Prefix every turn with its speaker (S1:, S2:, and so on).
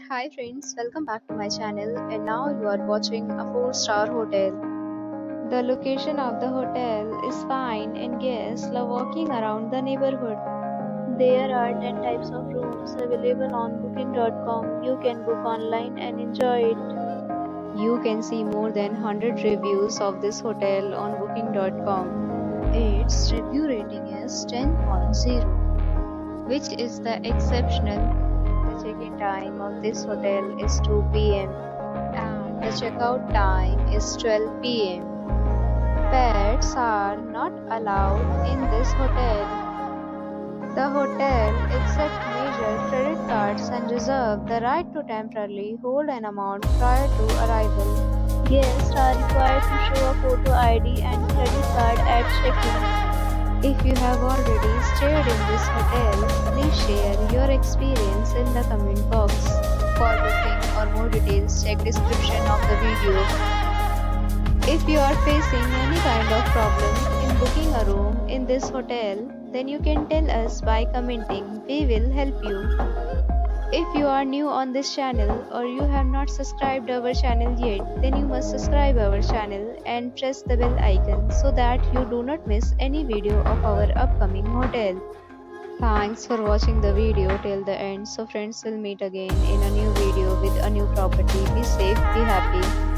S1: Hi friends, welcome back to my channel and now you are watching a 4-star hotel. The location of the hotel is fine and guests love walking around the neighborhood. There are 10 types of rooms available on booking.com. You can book online and enjoy it. You can see more than 100 reviews of this hotel on booking.com. Its review rating is 10.0, which is the exceptional. The check-in time of this hotel is 2 p.m. and the checkout time is 12 p.m. Pets are not allowed in this hotel. The hotel accepts major credit cards and reserves the right to temporarily hold an amount prior to arrival. Guests are required to show a photo ID and credit card at check-in. If you have already stayed in this hotel, please share your experience in the comment box. For booking or more details, check description of the video. If you are facing any kind of problem in booking a room in this hotel, then you can tell us by commenting. We will help you. If you are new on this channel or you have not subscribed our channel yet, then you must subscribe our channel and press the bell icon so that you do not miss any video of our upcoming hotel. Thanks for watching the video till the end. So friends, will meet again in a new video with a new property. Be safe, be happy.